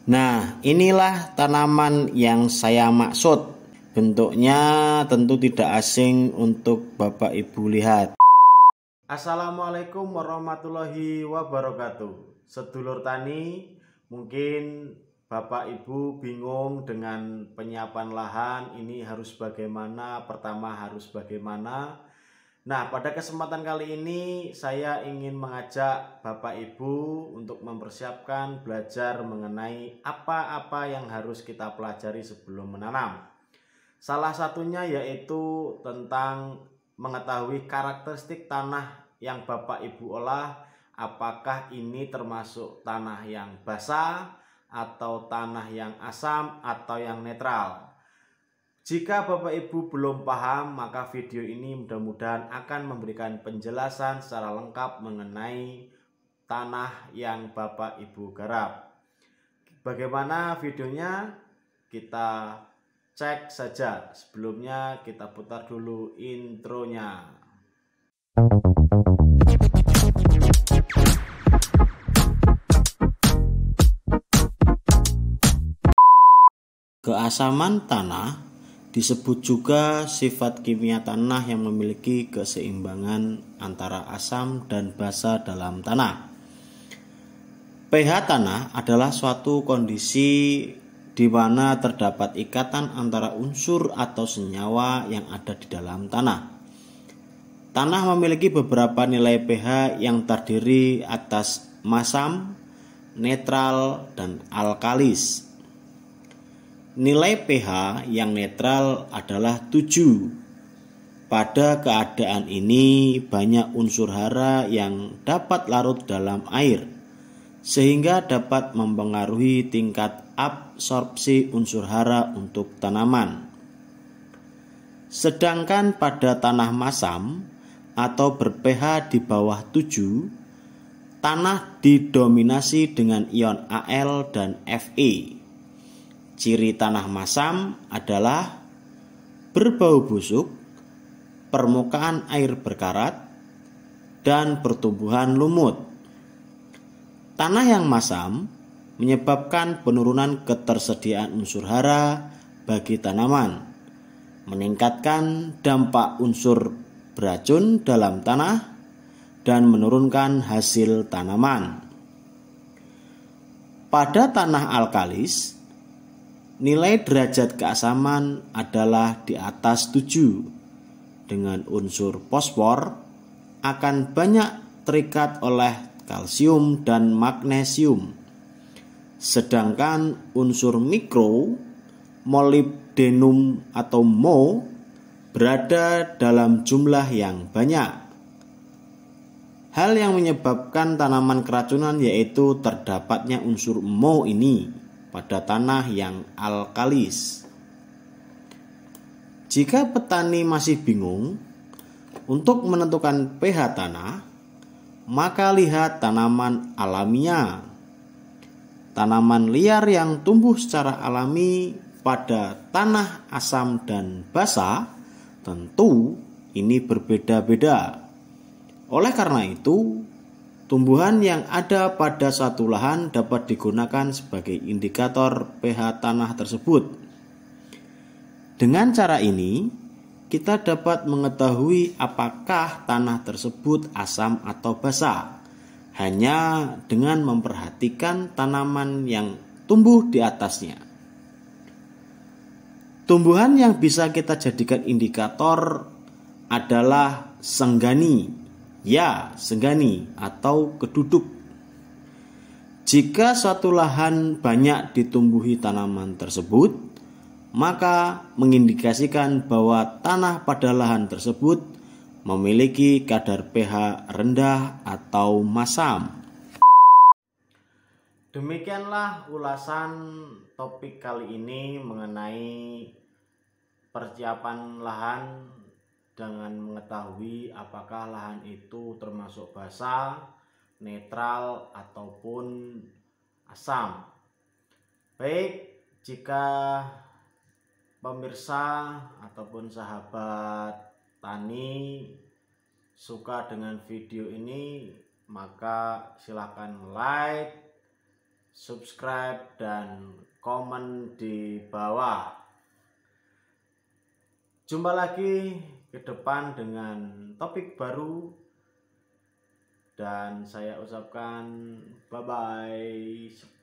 Nah, inilah tanaman yang saya maksud. Bentuknya tentu tidak asing untuk Bapak Ibu lihat. Assalamualaikum warahmatullahi wabarakatuh. Sedulur tani, mungkin Bapak Ibu bingung dengan penyiapan lahan ini harus bagaimana, pertama harus bagaimana. Nah, pada kesempatan kali ini saya ingin mengajak Bapak Ibu untuk mempersiapkan belajar mengenai apa-apa yang harus kita pelajari sebelum menanam. Salah satunya yaitu tentang mengetahui karakteristik tanah yang Bapak Ibu olah, apakah ini termasuk tanah yang basah atau tanah yang asam atau yang netral. Jika Bapak Ibu belum paham, maka video ini mudah-mudahan akan memberikan penjelasan secara lengkap mengenai tanah yang Bapak Ibu garap. Bagaimana videonya? Kita cek saja. Sebelumnya kita putar dulu intronya. Keasaman tanah disebut juga sifat kimia tanah yang memiliki keseimbangan antara asam dan basa dalam tanah. pH tanah adalah suatu kondisi di mana terdapat ikatan antara unsur atau senyawa yang ada di dalam tanah. Tanah memiliki beberapa nilai pH yang terdiri atas masam, netral, dan alkalis. Nilai pH yang netral adalah 7. Pada keadaan ini banyak unsur hara yang dapat larut dalam air, sehingga dapat mempengaruhi tingkat absorpsi unsur hara untuk tanaman. Sedangkan pada tanah masam atau ber-pH di bawah 7, tanah didominasi dengan ion Al dan Fe. Ciri tanah masam adalah berbau busuk, permukaan air berkarat, dan pertumbuhan lumut. Tanah yang masam menyebabkan penurunan ketersediaan unsur hara bagi tanaman, meningkatkan dampak unsur beracun dalam tanah, dan menurunkan hasil tanaman. Pada tanah alkalis, nilai derajat keasaman adalah di atas 7, dengan unsur fosfor akan banyak terikat oleh kalsium dan magnesium. Sedangkan unsur mikro, molybdenum atau Mo, berada dalam jumlah yang banyak. Hal yang menyebabkan tanaman keracunan yaitu terdapatnya unsur Mo ini pada tanah yang alkalis. Jika petani masih bingung untuk menentukan pH tanah, maka lihat tanaman alamiah. Tanaman liar yang tumbuh secara alami pada tanah asam dan basa tentu ini berbeda-beda. Oleh karena itu, tumbuhan yang ada pada satu lahan dapat digunakan sebagai indikator pH tanah tersebut. Dengan cara ini, kita dapat mengetahui apakah tanah tersebut asam atau basa hanya dengan memperhatikan tanaman yang tumbuh di atasnya. Tumbuhan yang bisa kita jadikan indikator adalah senggani, atau keduduk. Jika suatu lahan banyak ditumbuhi tanaman tersebut, maka mengindikasikan bahwa tanah pada lahan tersebut memiliki kadar pH rendah atau masam. Demikianlah ulasan topik kali ini mengenai persiapan lahan dengan mengetahui apakah lahan itu termasuk basah, netral, ataupun asam. Baik, jika pemirsa ataupun sahabat tani suka dengan video ini, maka silakan like, subscribe dan komen di bawah. Jumpa lagi ke depan dengan topik baru, dan saya ucapkan bye-bye.